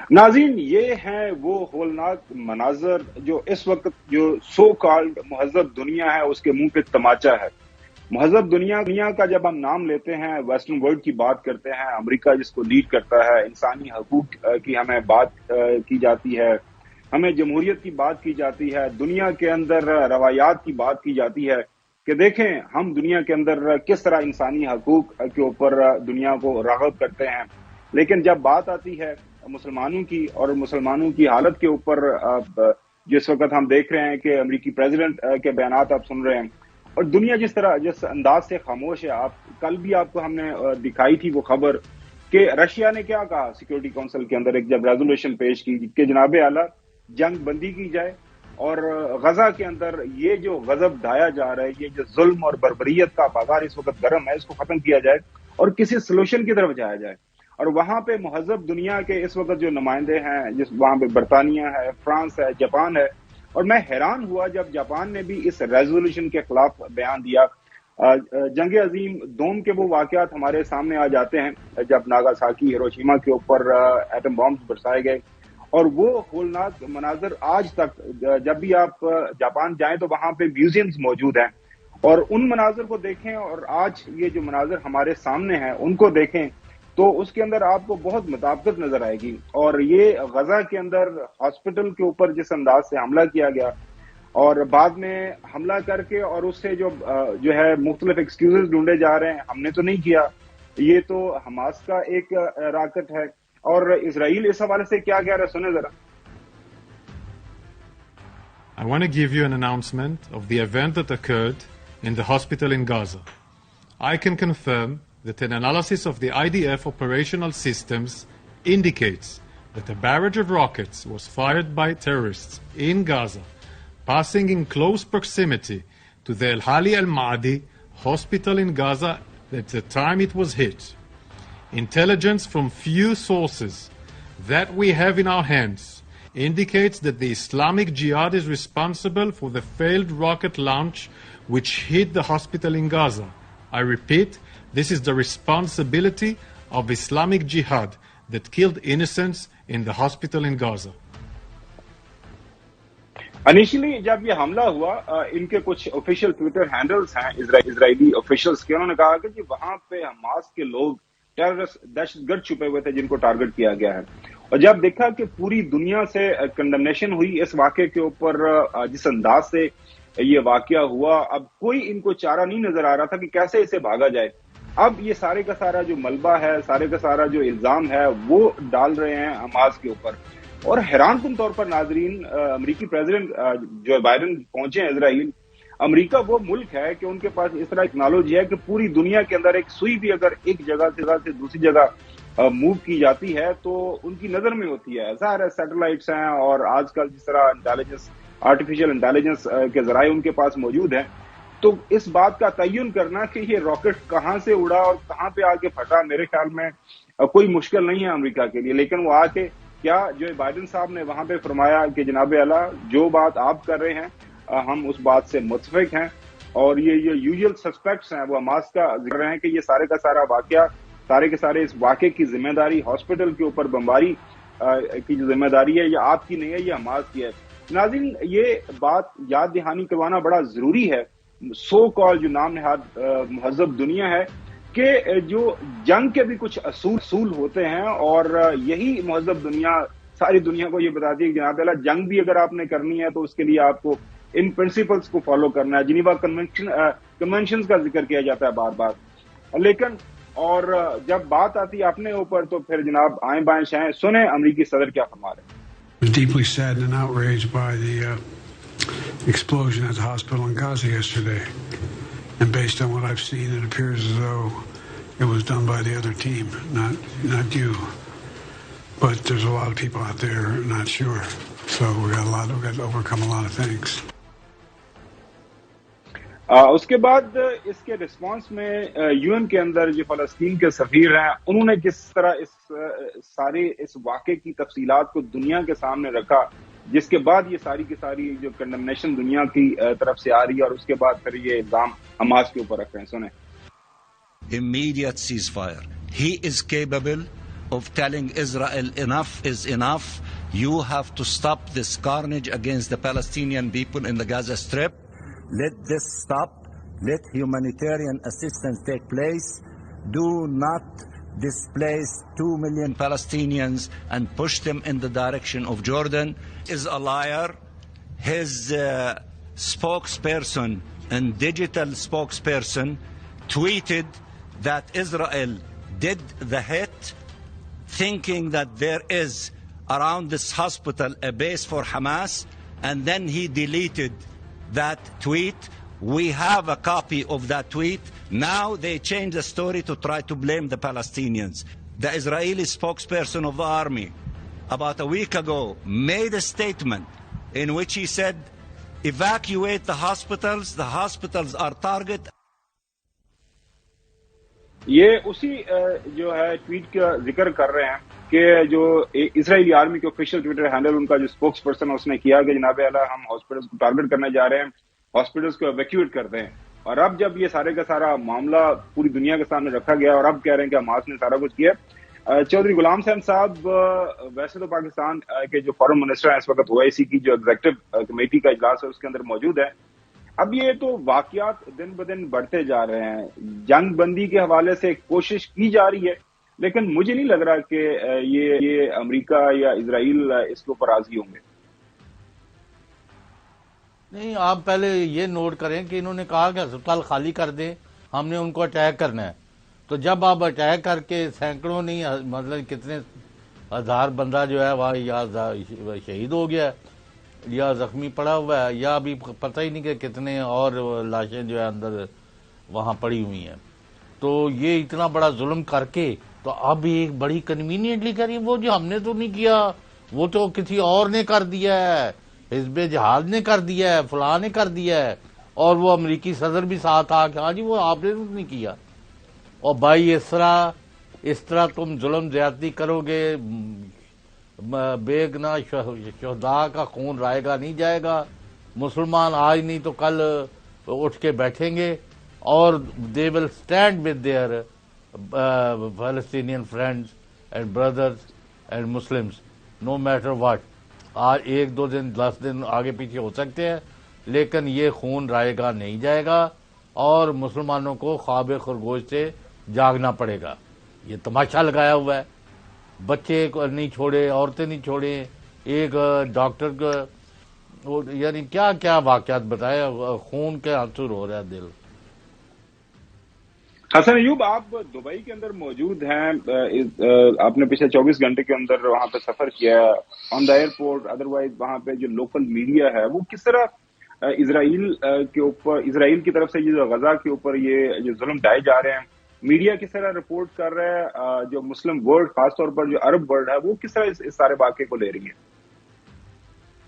ناظرین، یہ ہیں وہ ہولناک مناظر جو اس وقت جو سو کالڈ مہذب دنیا ہے اس کے منہ پہ تماچا ہے۔ مہذب دنیا کا جب ہم نام لیتے ہیں، ویسٹرن ورلڈ کی بات کرتے ہیں، امریکہ جس کو لیڈ کرتا ہے، انسانی حقوق کی ہمیں بات کی جاتی ہے، ہمیں جمہوریت کی بات کی جاتی ہے، دنیا کے اندر روایات کی بات کی جاتی ہے کہ دیکھیں ہم دنیا کے اندر کس طرح انسانی حقوق کے اوپر دنیا کو راغب کرتے ہیں۔ لیکن جب بات آتی ہے مسلمانوں کی اور مسلمانوں کی حالت کے اوپر، جس وقت ہم دیکھ رہے ہیں کہ امریکی پریزیڈنٹ کے بیانات آپ سن رہے ہیں اور دنیا جس انداز سے خاموش ہے، کل بھی آپ کو ہم نے دکھائی تھی وہ خبر کہ رشیا نے کیا کہا سیکورٹی کونسل کے اندر، ایک جب ریزولوشن پیش کی کہ جناب اعلیٰ جنگ بندی کی جائے اور غزہ کے اندر یہ جو غضب ڈھایا جا رہا ہے، یہ جو ظلم اور بربریت کا بازار اس وقت گرم ہے، اس کو ختم کیا جائے اور کسی سلوشن کی طرف جایا جائے۔ اور وہاں پہ مہذب دنیا کے اس وقت جو نمائندے ہیں، وہاں پہ برطانیہ ہے، فرانس ہے، جاپان ہے، اور میں حیران ہوا جب جاپان نے بھی اس ریزولوشن کے خلاف بیان دیا۔ جنگ عظیم دوم کے وہ واقعات ہمارے سامنے آ جاتے ہیں جب ناگاساکی ہیروشیما کے اوپر ایٹم بامز برسائے گئے، اور وہ ہولناک مناظر آج تک جب بھی آپ جاپان جائیں تو وہاں پہ میوزیمز موجود ہیں، اور ان مناظر کو دیکھیں اور آج یہ جو مناظر ہمارے سامنے ہیں ان کو دیکھیں تو اس کے اندر آپ کو بہت مطابقت نظر آئے گی۔ اور یہ غزہ کے اندر ہاسپٹل کے اوپر جس انداز سے حملہ کیا گیا اور بعد میں حملہ کر کے اور اس سے جو ہے مختلف ایکسکیوزز ڈھونڈے جا رہے ہیں، ہم نے تو نہیں کیا، یہ تو حماس کا ایک راکٹ ہے۔ اور اسرائیل اس حوالے سے کیا کہہ رہا ہے سنیں ذرا۔ I want to give you an announcement of the event that occurred in the hospital in Gaza. I can confirm that an analysis of the IDF operational systems indicates that a barrage of rockets was fired by terrorists in Gaza, passing in close proximity to the Al-Hali al-Ma'adi hospital in Gaza at the time it was hit. Intelligence from few sources that we have in our hands indicates that the Islamic Jihad is responsible for the failed rocket launch which hit the hospital in Gaza. I repeat, this is the responsibility of Islamic Jihad that killed innocents in the hospital in Gaza. Initially جب یہ حملہ ہوا، ان کے کچھ official Twitter handles ہیں اسرائیلی officials کے، انہوں نے کہا کہ وہاں پہ حماس کے لوگ ٹیررسٹ دہشت گرد چھپے ہوئے تھے جن کو ٹارگٹ کیا گیا ہے۔ اور جب دیکھا کہ پوری دنیا سے کنڈمنیشن ہوئی اس واقعے کے اوپر، جس انداز سے یہ واقعہ ہوا، اب کوئی ان کو چارہ نہیں نظر آ رہا تھا کہ کیسے اسے بھاگا جائے۔ اب یہ سارے کا سارا جو ملبہ ہے، سارے کا سارا جو الزام ہے وہ ڈال رہے ہیں حماس کے اوپر۔ اور حیران کن طور پر ناظرین، امریکی پریزیڈنٹ جو بائیڈن پہنچے ہیں اسرائیل، امریکہ وہ ملک ہے کہ ان کے پاس اس طرح ٹیکنالوجی ہے کہ پوری دنیا کے اندر ایک سوئی بھی اگر ایک جگہ سے دوسری جگہ موو کی جاتی ہے تو ان کی نظر میں ہوتی ہے۔ ظاہر ہے سیٹلائٹس ہیں اور آج کل جس طرح انٹیلیجنس، آرٹیفیشل انٹیلیجنس کے ذرائع ان کے پاس موجود ہیں، تو اس بات کا تعین کرنا کہ یہ راکٹ کہاں سے اڑا اور کہاں پہ آ کے پھٹا میرے خیال میں کوئی مشکل نہیں ہے امریکہ کے لیے۔ لیکن وہ آ کے کیا جو بائیڈن صاحب نے وہاں پہ فرمایا کہ جناب اعلیٰ جو بات آپ کر رہے ہیں ہم اس بات سے متفق ہیں، اور یہ یوزول سسپیکٹس ہیں وہ حماس کا ذکر رہے ہیں کہ یہ سارے کا سارا واقعہ، سارے کے سارے اس واقعے کی ذمہ داری ہاسپٹل کے اوپر بمباری کی جو ذمہ داری ہے یہ آپ کی نہیں ہے، یہ حماس کی ہے۔ ناظرین، یہ بات یاد دہانی کروانا بڑا ضروری ہے سو کال جو نام نہاد مہذب دنیا ہے کہ جو جنگ کے بھی کچھ اصول ہوتے ہیں، اور یہی مہذب دنیا ساری دنیا کو یہ بتاتی ہے کہ جناب اللہ جنگ بھی اگر آپ نے کرنی ہے تو اس کے لیے آپ کو ان پرنسپلز کو فالو کرنا ہے۔ جنیوا کنونشنز کا ذکر کیا جاتا ہے بار بار، لیکن اور جب بات آتی ہے اپنے اوپر تو پھر جناب آئیں بائیں شائیں، سنیں امریکی صدر کیا فرما رہے ہیں۔ Deeply saddened and outraged by the explosion at the hospital in Gaza yesterday. And based on what I've seen, it appears as though it was done by the other team, not you. But there's a lot of people out there not sure. So we've got to overcome a lot of things. اس کے بعد اس کے response میں you N کے اندر جو فلسطین کے سفیر ہیں انہوں نے جس طرح اس واقعے کی تفصیلات کو دنیا کے سامنے رکھا، جس کے بعد یہ ساری کی ساری جو کنڈمنیشن دنیا کی طرف سے آ رہی ہے، اور اس کے بعد پھر یہ الزام حماس کے اوپر رکھ رہے ہیں۔ سنیں۔ Immediate ceasefire. He is capable of telling Israel enough is enough. You have to stop this carnage against the Palestinian people in the Gaza Strip. Let this stop. Let humanitarian assistance take place. Do not displace 2 million Palestinians and push them in the direction of Jordan. Is a liar. His spokesperson and digital spokesperson tweeted that Israel did the hit, thinking that there is around this hospital a base for Hamas, and then he deleted that tweet. We have a copy of that tweet. Now they change the story to try to blame the Palestinians. The Israeli spokesperson of the army about a week ago made a statement in which he said, evacuate the hospitals are target. یہ اسی جو ہے tweet کا ذکر کر رہے ہیں کہ جو اسرائیلی آرمی کے آفیشیل ٹویٹر ہینڈل ان کا جو اسپوکس پرسن اس نے کیا کہ جناب اعلیٰ ہم ہاسپٹلس کو ٹارگٹ کرنے جا رہے ہیں، ہاسپٹلس کو ایویکیویٹ کرتے ہیں. اور اب جب یہ سارے کا سارا معاملہ پوری دنیا کے سامنے رکھا گیا اور اب کہہ رہے ہیں کہ حماس نے سارا کچھ کیا. چودھری غلام حسین صاحب ویسے تو پاکستان کے جو فارن منسٹر ہیں اس وقت او آئی سی کی جو ایگزیکٹو کمیٹی کا اجلاس ہے اس کے اندر موجود ہے. اب یہ تو واقعات دن بدن بڑھتے جا رہے ہیں، جنگ بندی کے حوالے سے کوشش کی جا رہی ہے، لیکن مجھے نہیں لگ رہا کہ یہ امریکہ یا اسرائیل اس کے اوپر راضی ہوں گے. نہیں، آپ پہلے یہ نوٹ کریں کہ انہوں نے کہا کہ ہسپتال خالی کر دیں، ہم نے ان کو اٹیک کرنا ہے. تو جب آپ اٹیک کر کے سینکڑوں نہیں مطلب کتنے ہزار بندہ جو ہے وہاں یا شہید ہو گیا یا زخمی پڑا ہوا ہے یا ابھی پتہ ہی نہیں کہ کتنے اور لاشیں جو ہے اندر وہاں پڑی ہوئی ہیں، تو یہ اتنا بڑا ظلم کر کے تو اب ایک بڑی کنوینئنٹلی کری وہ جو ہم نے تو نہیں کیا، وہ تو کسی اور نے کر دیا ہے، حزب جہاد نے کر دیا ہے، فلاں نے کر دیا ہے، اور وہ امریکی صدر بھی ساتھ آ کہ ہاں جی وہ آپ نے تو نہیں کیا. اور بھائی اس طرح تم ظلم زیادتی کرو گے، بے گناہ شہداء کا خون رائے گا نہیں جائے گا. مسلمان آج نہیں تو کل اٹھ کے بیٹھیں گے اور they will stand with their Palestinian friends and brothers and Muslims no matter what. آج 1-2 دن 10 دن آگے پیچھے ہو سکتے ہیں لیکن یہ خون رائے گا نہیں جائے گا اور مسلمانوں کو خواب خرگوش سے جاگنا پڑے گا. یہ تماشا لگایا ہوا ہے، بچے کو نہیں چھوڑے، عورتیں نہیں چھوڑے، ایک ڈاکٹر کو یعنی کیا کیا واقعات بتائے، خون کے آنسو رو رہا ہے دل. حسن ایوب، آپ دبئی کے اندر موجود ہیں، آپ نے پچھلے 24 گھنٹے کے اندر وہاں پہ سفر کیا آن دا ایئرپورٹ، ادروائز وہاں پہ جو لوکل میڈیا ہے وہ کس طرح اسرائیل کے اوپر، اسرائیل کی طرف سے یہ جو غزہ کے اوپر یہ جو ظلم ڈھائے جا رہے ہیں، میڈیا کس طرح رپورٹ کر رہا ہے، جو مسلم ورلڈ خاص طور پر جو عرب ورلڈ ہے وہ کس طرح اس سارے واقعے کو لے رہی ہے؟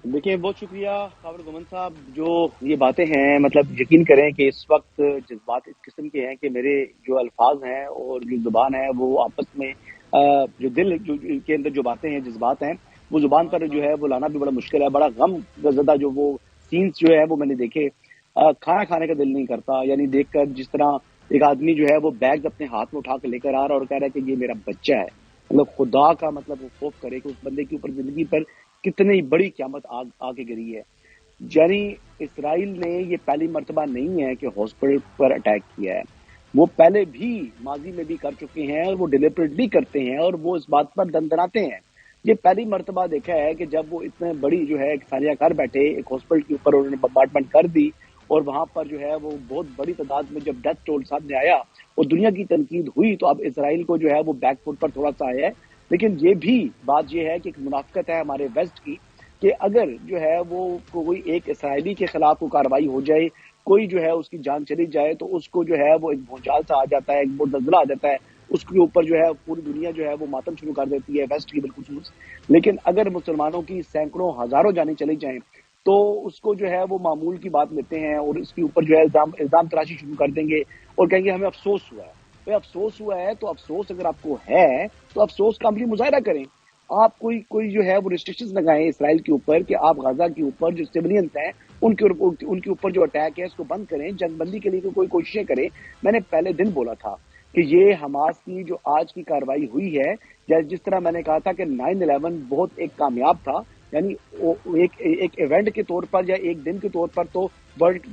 دیکھیں، بہت شکریہ خاور گمن صاحب. جو یہ باتیں ہیں مطلب یقین کریں کہ اس وقت جذبات اس قسم کے ہیں کہ میرے جو الفاظ ہیں اور جو زبان ہے وہ آپس میں جو دل کے اندر جو باتیں ہیں جذبات ہیں وہ زبان پر جو ہے وہ لانا بھی بڑا مشکل ہے. بڑا غم زدہ جو وہ سینز جو ہے وہ میں نے دیکھے، کھانا کھانے کا دل نہیں کرتا. یعنی دیکھ کر جس طرح ایک آدمی جو ہے وہ بیگ اپنے ہاتھ میں اٹھا کے لے کر آ رہا اور کہہ رہا ہے کہ یہ میرا بچہ ہے، مطلب خدا کا مطلب وہ خوف کرے کہ اس بندے کے اوپر زندگی پر کتنی بڑی قیامت آگے گری ہے. یعنی اسرائیل نے یہ پہلی مرتبہ نہیں ہے کہ ہاسپٹل پر اٹیک کیا ہے، وہ پہلے بھی ماضی میں بھی کر چکے ہیں اور وہ ڈیلیبریٹلی کرتے ہیں اور وہ اس بات پر دندناتے ہیں. یہ پہلی مرتبہ دیکھا ہے کہ جب وہ اتنے بڑی جو ہے ایک سالیہ کر بیٹھے، ایک ہاسپٹل کے اوپر انہوں نے بمبارڈمنٹ کر دی اور وہاں پر جو ہے وہ بہت بڑی تعداد میں جب ڈیتھ ٹول سامنے آیا اور دنیا کی تنقید ہوئی تو اب اسرائیل کو جو ہے وہ بیک فٹ پر تھوڑا سا آیا ہے. لیکن یہ بھی بات یہ ہے کہ ایک منافقت ہے ہمارے ویسٹ کی کہ اگر جو ہے وہ کوئی ایک اسرائیلی کے خلاف کوئی کارروائی ہو جائے، کوئی جو ہے اس کی جان چلی جائے تو اس کو جو ہے وہ ایک بھونچال سا آ جاتا ہے، ایک بہت زلزلہ آ جاتا ہے، اس کے اوپر جو ہے پوری دنیا جو ہے وہ ماتم شروع کر دیتی ہے، ویسٹ کی بالخصوص. لیکن اگر مسلمانوں کی سینکڑوں ہزاروں جانیں چلی جائیں تو اس کو جو ہے وہ معمول کی بات لیتے ہیں اور اس کے اوپر جو ہے الزام تراشی شروع کر دیں گے اور کہیں گے ہمیں افسوس ہوا ہے. افسوس ہوا ہے تو افسوس اگر آپ کو ہے تو افسوس کا عملی مظاہرہ کریں. آپ کوئی جو ہے وہ ریسٹرکشنز لگائیں اسرائیل کے اوپر کہ آپ غزہ کے اوپر جو سیولینز ہیں ان کے اوپر جو اٹیک ہے اس کو بند کریں، جنگ بندی کے لیے کوئی کوششیں کریں. میں نے پہلے دن بولا تھا کہ یہ حماس کی جو آج کی کارروائی ہوئی ہے، جس طرح میں نے کہا تھا کہ 9/11 بہت ایک کامیاب تھا، یعنی ایک ایونٹ کے طور پر یا ایک دن کے طور پر تو ورلڈ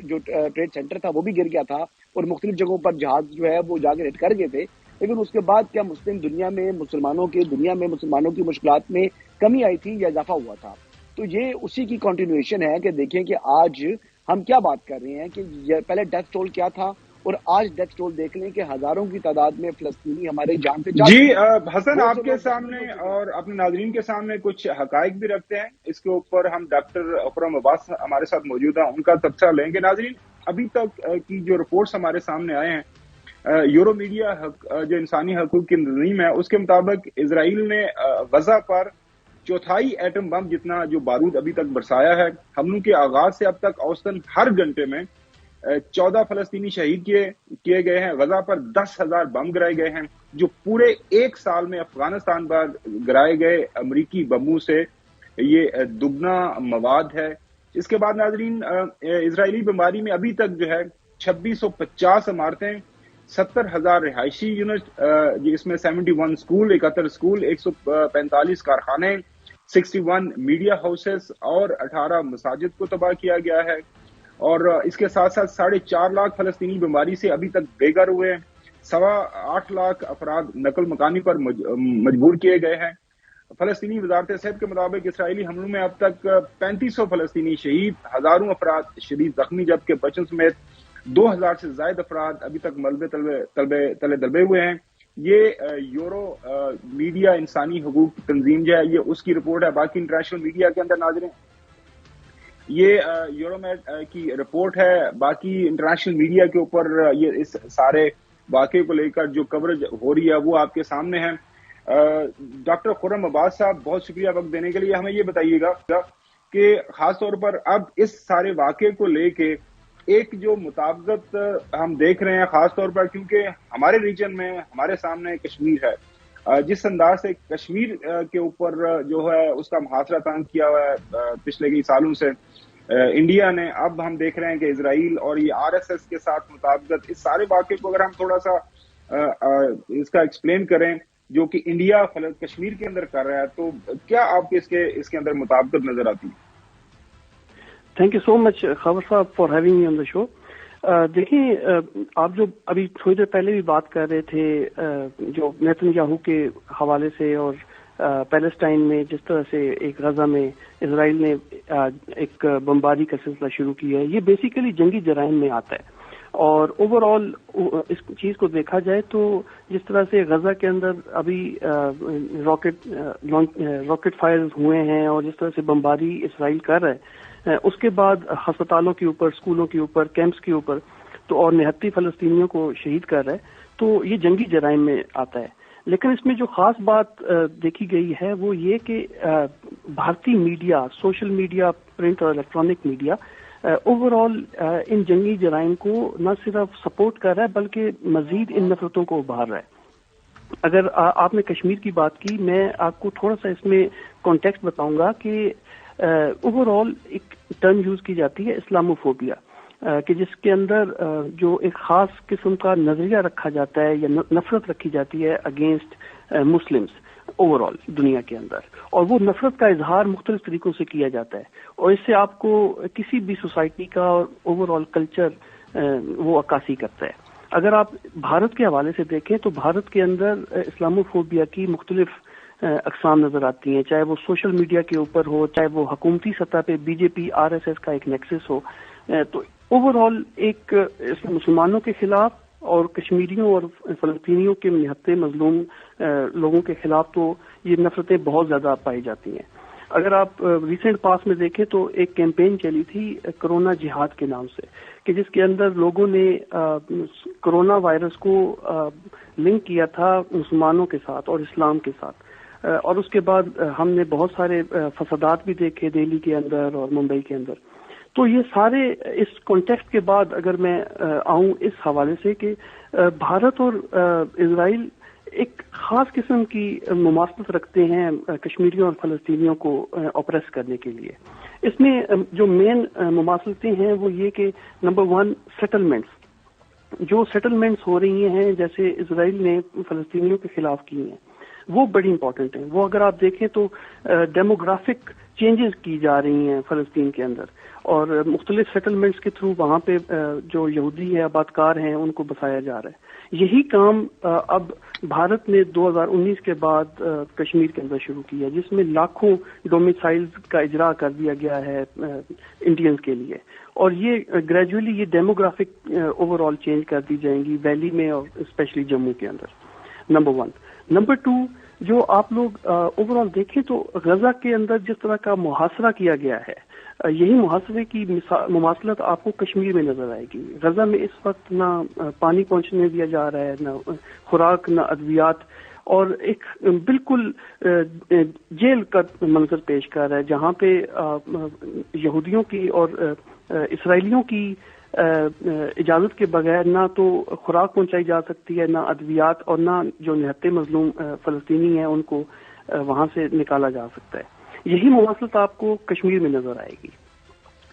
جو ٹریڈ سینٹر تھا وہ بھی گر گیا تھا اور مختلف جگہوں پر جہاز جو ہے وہ جا کے ہٹ کر گئے تھے، لیکن اس کے بعد کیا مسلم دنیا میں مسلمانوں کی مشکلات میں کمی آئی تھی یا اضافہ ہوا تھا؟ تو یہ اسی کی کنٹینویشن ہے کہ دیکھیں کہ آج ہم کیا بات کر رہے ہیں کہ پہلے ڈیتھ ٹول کیا تھا اور آج ڈیتھ ٹول دیکھ لیں کہ ہزاروں کی تعداد میں فلسطینی ہمارے جان سے جی حسن، آپ کے سامنے اور اپنے ناظرین کے سامنے کچھ حقائق بھی رکھتے ہیں، اس کے اوپر ہم ڈاکٹر خرم عباس ہمارے ساتھ موجود ہیں، ان کا تبصرہ لیں گے۔ ناظرین، ابھی تک کی جو رپورٹس ہمارے سامنے آئے ہیں، یورو میڈیا جو انسانی حقوق کی تنظیم ہے، اس کے مطابق اسرائیل نے غزہ پر 1/4 ایٹم بم جتنا جو بارود ابھی تک برسایا ہے۔ حملوں کے آغاز سے اب تک اوسطاً ہر گھنٹے میں 14 فلسطینی شہید کیے گئے ہیں۔ غزہ پر 10,000 بم گرائے گئے ہیں، جو پورے ایک سال میں افغانستان پر گرائے گئے امریکی بموں سے یہ دگنا مواد ہے۔ اس کے بعد ناظرین، اسرائیلی بمباری میں ابھی تک جو ہے 2650 عمارتیں، 70,000 رہائشی یونٹ، اس میں 71 اسکول، 71 اسکول، 145 کارخانے، 61 میڈیا ہاؤسز اور 18 مساجد کو تباہ کیا گیا ہے۔ اور اس کے ساتھ ساتھ 4.5 لاکھ فلسطینی بیماری سے ابھی تک بے گھر ہوئے ہیں، 8.25 لاکھ افراد نقل مکانی پر مجبور کیے گئے ہیں۔ فلسطینی وزارت صحت کے مطابق اسرائیلی حملوں میں اب تک 3500 فلسطینی شہید، ہزاروں افراد شدید زخمی، جبکہ بچوں سمیت 2000 سے زائد افراد ابھی تک ملبے تلے دبے ہوئے ہیں۔ یہ یورو میڈیا انسانی حقوق تنظیم جو ہے، یہ اس کی رپورٹ ہے۔ باقی انٹرنیشنل میڈیا کے اندر ناظرین، یہ یورومیڈ کی رپورٹ ہے۔ باقی انٹرنیشنل میڈیا کے اوپر یہ اس سارے واقعے کو لے کر جو کوریج ہو رہی ہے وہ آپ کے سامنے ہے۔ ڈاکٹر خرم عباس صاحب، بہت شکریہ وقت دینے کے لیے۔ ہمیں یہ بتائیے گا کہ خاص طور پر اب اس سارے واقعے کو لے کے ایک جو مطابقت ہم دیکھ رہے ہیں، خاص طور پر کیونکہ ہمارے ریجن میں ہمارے سامنے کشمیر ہے، جس انداز سے کشمیر کے اوپر جو ہے اس کا محاصرہ تنگ کیا ہوا ہے پچھلے کئی سالوں سے انڈیا نے، اب ہم دیکھ رہے ہیں کہ اسرائیل اور یہ RSS کے ساتھ مطابقت، اس سارے واقعے کو اگر ہم تھوڑا سا اس کا ایکسپلین کریں جو کہ انڈیا کشمیر کے اندر کر رہا ہے، تو کیا آپ کے اس کے اندر مطابقت نظر آتی ہے؟ تھینک یو سو مچ خبر صاحب فار ہیونگ می آن دا شو۔ دیکھیں، آپ جو ابھی تھوڑی دیر پہلے بھی بات کر رہے تھے جو نیتن یاہو کے حوالے سے، اور پیلسٹائن میں جس طرح سے ایک غزہ میں اسرائیل نے ایک بمباری کا سلسلہ شروع کیا ہے، یہ بیسیکلی جنگی جرائم میں آتا ہے۔ اور اوور آل اس چیز کو دیکھا جائے تو جس طرح سے غزہ کے اندر ابھی راکٹ فائر ہوئے ہیں اور جس طرح سے بمباری اسرائیل کر رہا ہے، اس کے بعد ہسپتالوں کے اوپر، اسکولوں کے اوپر، کیمپس کے اوپر تو اور 69 فلسطینیوں کو شہید کر رہا ہے، تو یہ جنگی جرائم میں آتا ہے۔ لیکن اس میں جو خاص بات دیکھی گئی ہے وہ یہ کہ بھارتی میڈیا، سوشل میڈیا، پرنٹ اور الیکٹرانک میڈیا اوور آل ان جنگی جرائم کو نہ صرف سپورٹ کر رہا ہے بلکہ مزید ان نفرتوں کو ابھار رہا ہے۔ اگر آپ نے کشمیر کی بات کی، میں آپ کو تھوڑا سا اس میں کانٹیکسٹ بتاؤں گا کہ اوور آل ایک ٹرم یوز کی جاتی ہے اسلاموفوبیا، کہ جس کے اندر جو ایک خاص قسم کا نظریہ رکھا جاتا ہے یا نفرت رکھی جاتی ہے اگینسٹ مسلمس اوور آل دنیا کے اندر، اور وہ نفرت کا اظہار مختلف طریقوں سے کیا جاتا ہے، اور اس سے آپ کو کسی بھی سوسائٹی کا اور اوور آل کلچر وہ عکاسی کرتا ہے۔ اگر آپ بھارت کے حوالے سے دیکھیں تو بھارت کے اندر اسلاموفوبیا کی مختلف اقسام نظر آتی ہیں، چاہے وہ سوشل میڈیا کے اوپر ہو، چاہے وہ حکومتی سطح پہ BJP RSS کا ایک نیکسس ہو، تو اوور آل ایک مسلمانوں کے خلاف اور کشمیریوں اور فلسطینیوں کے نہتے مظلوم لوگوں کے خلاف تو یہ نفرتیں بہت زیادہ پائی جاتی ہیں۔ اگر آپ ریسنٹ پاس میں دیکھیں تو ایک کیمپین چلی تھی کرونا جہاد کے نام سے، کہ جس کے اندر لوگوں نے کرونا وائرس کو لنک کیا تھا مسلمانوں کے ساتھ اور اسلام کے ساتھ، اور اس کے بعد ہم نے بہت سارے فسادات بھی دیکھے دہلی کے اندر اور ممبئی کے اندر۔ تو یہ سارے اس کانٹیکسٹ کے بعد اگر میں آؤں اس حوالے سے کہ بھارت اور اسرائیل ایک خاص قسم کی مماثلت رکھتے ہیں کشمیریوں اور فلسطینیوں کو اوپریس کرنے کے لیے۔ اس میں جو مین مماثلتیں ہیں وہ یہ کہ نمبر 1 سیٹلمنٹس، جو سیٹلمنٹس ہو رہی ہیں جیسے اسرائیل نے فلسطینیوں کے خلاف کی ہیں وہ بڑی امپورٹنٹ ہیں. وہ اگر آپ دیکھیں تو ڈیموگرافک چینجز کی جا رہی ہیں فلسطین کے اندر اور مختلف سیٹلمنٹس کے تھرو وہاں پہ جو یہودی ہے آبادکار ہیں ان کو بسایا جا رہا ہے. یہی کام اب بھارت نے 2019 کے بعد کشمیر کے اندر شروع کیا جس میں لاکھوں ڈومیسائلز کا اجرا کر دیا گیا ہے انڈینز کے لیے اور یہ گریجولی یہ ڈیموگرافک اوور آل چینج کر دی جائیں گی ویلی میں اور اسپیشلی جموں کے اندر. نمبر 1. نمبر 2 جو آپ لوگ اوور آل دیکھیں تو غزہ کے اندر جس طرح کا محاصرہ کیا گیا ہے یہی محاصرے کی مماثلت آپ کو کشمیر میں نظر آئے گی. غزہ میں اس وقت نہ پانی پہنچنے دیا جا رہا ہے نہ خوراک نہ ادویات اور ایک بالکل جیل کا منظر پیش کر رہا ہے جہاں پہ یہودیوں کی اور اسرائیلیوں کی اجازت کے بغیر نہ تو خوراک پہنچائی جا سکتی ہے نہ ادویات اور نہ جو نہتے مظلوم فلسطینی ہیں ان کو وہاں سے نکالا جا سکتا ہے. یہی مواصلت آپ کو کشمیر میں نظر آئے گی.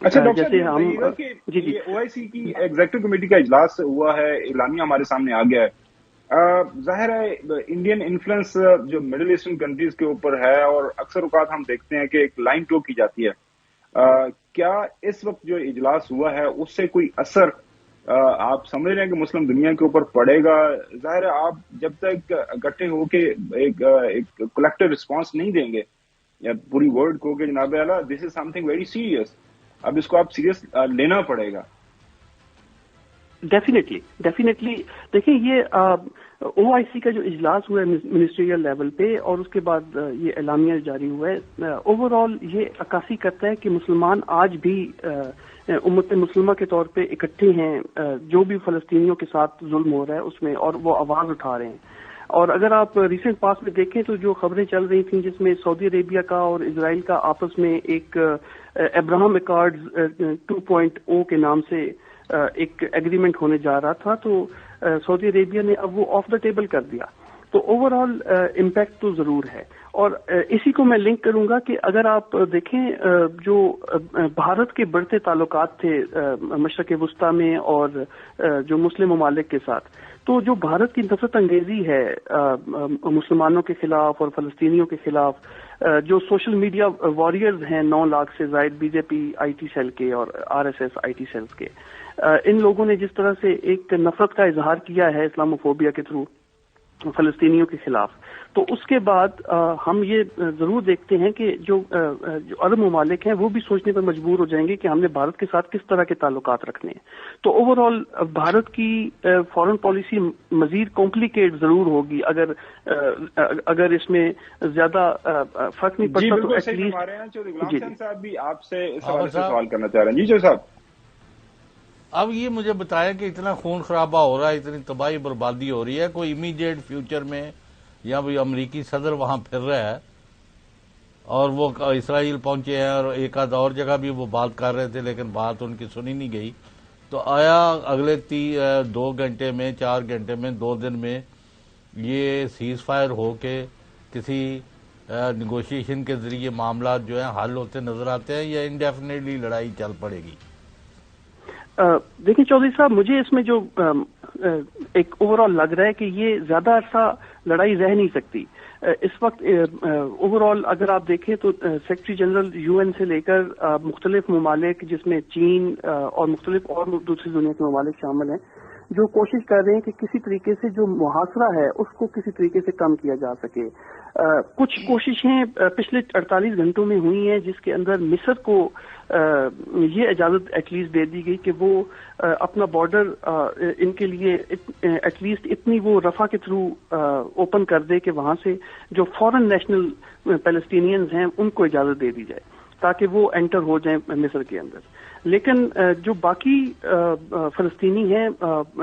اچھا ڈاکٹر جیسے ہم جی او آئی سی کی ایگزیکٹو کمیٹی کا اجلاس ہوا ہے اعلامیہ ہمارے سامنے آ گیا ہے. ظاہر ہے انڈین انفلوئنس جو مڈل ایسٹرن کنٹریز کے اوپر ہے اور اکثر اوقات ہم دیکھتے ہیں کہ ایک لائن ٹو کی جاتی ہے. کیا اس وقت جو اجلاس ہوا ہے اس سے کوئی اثر آپ سمجھ رہے ہیں کہ مسلم دنیا کے اوپر پڑے گا؟ ظاہر ہے آپ جب تک اکٹھے ہو کے ایک کلیکٹیو رسپانس نہیں دیں گے یا پوری ورلڈ کو کہ جناب اعلیٰ دس از سم تھنگ ویری سیریس, اب اس کو آپ سیریس لینا پڑے گا. ڈیفینیٹلی دیکھیں یہ او آئی سی کا جو اجلاس ہوا ہے منسٹریل لیول پہ اور اس کے بعد یہ اعلامیہ جاری ہوا ہے اوور آل یہ عکاسی کرتا ہے کہ مسلمان آج بھی امت مسلمہ کے طور پہ اکٹھے ہیں جو بھی فلسطینیوں کے ساتھ ظلم ہو رہا ہے اس میں اور وہ آواز اٹھا رہے ہیں. اور اگر آپ ریسنٹ پاس میں دیکھیں تو جو خبریں چل رہی تھیں جس میں سعودی عربیہ کا اور اسرائیل کا آپس میں ایک ابراہم ایکارڈز 2.0 کے نام سے ایک ایگریمنٹ ہونے جا رہا تھا تو سعودی عربیہ نے اب وہ آف دا ٹیبل کر دیا. تو اوور آل امپیکٹ تو ضرور ہے اور اسی کو میں لنک کروں گا کہ اگر آپ دیکھیں جو بھارت کے بڑھتے تعلقات تھے مشرق وسطیٰ میں اور جو مسلم ممالک کے ساتھ تو جو بھارت کی نفرت انگیزی ہے مسلمانوں کے خلاف اور فلسطینیوں کے خلاف جو سوشل میڈیا واریئرز ہیں 9 لاکھ سے زائد B J P I T cell کے اور R S S I T cells کے ان لوگوں نے جس طرح سے ایک نفرت کا اظہار کیا ہے اسلاموفوبیا کے تھرو فلسطینیوں کے خلاف تو اس کے بعد ہم یہ ضرور دیکھتے ہیں کہ جو عرب ممالک ہیں وہ بھی سوچنے پر مجبور ہو جائیں گے کہ ہم نے بھارت کے ساتھ کس طرح کے تعلقات رکھنے ہیں. تو اوور آل بھارت کی فارن پالیسی مزید کمپلیکیٹ ضرور ہوگی اگر اس میں زیادہ فرق نہیں پڑتا تو ایٹ لیسٹ صاحب بھی آپ سے اس حوالے سے سوال کرنا چاہ رہے ہیں. جی صاحب اب یہ مجھے بتایا کہ اتنا خون خرابہ ہو رہا ہے اتنی تباہی بربادی ہو رہی ہے کوئی امیڈیٹ فیوچر میں یا بھی امریکی صدر وہاں پھر رہا ہے اور وہ اسرائیل پہنچے ہیں اور ایک آدھ اور جگہ بھی وہ بات کر رہے تھے لیکن بات ان کی سنی نہیں گئی. تو آیا اگلے 2 گھنٹے میں 4 گھنٹے میں 2 دن میں یہ سیز فائر ہو کے کسی نیگوشیشن کے ذریعے معاملات جو ہیں حل ہوتے نظر آتے ہیں یا انڈیفینیٹلی لڑائی چل پڑے گی؟ دیکھیں چودھری صاحب مجھے اس میں جو ایک اوور آل لگ رہا ہے کہ یہ زیادہ عرصہ لڑائی رہ نہیں سکتی. اس وقت اوور آل اگر آپ دیکھیں تو سیکرٹری جنرل یو این سے لے کر مختلف ممالک جس میں چین اور مختلف اور دوسری دنیا کے ممالک شامل ہیں جو کوشش کر رہے ہیں کہ کسی طریقے سے جو محاصرہ ہے اس کو کسی طریقے سے کم کیا جا سکے. کچھ کوششیں پچھلے 48 گھنٹوں میں ہوئی ہیں جس کے اندر مصر کو یہ اجازت ایٹ لیسٹ دے دی گئی کہ وہ اپنا بارڈر ان کے لیے ایٹ لیسٹ اتنی وہ رفح کے تھرو اوپن کر دے کہ وہاں سے جو فورن نیشنل پیلسٹینینز ہیں ان کو اجازت دے دی جائے تاکہ وہ انٹر ہو جائیں مصر کے اندر. لیکن جو باقی فلسطینی ہیں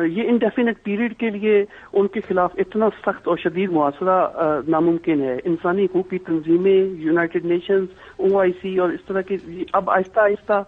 یہ انڈیفینٹ پیریڈ کے لیے ان کے خلاف اتنا سخت اور شدید محاصرہ ناممکن ہے. انسانی حقوق کی تنظیمیں یونائٹڈ نیشنز او آئی سی اور اس طرح کی اب آہستہ آہستہ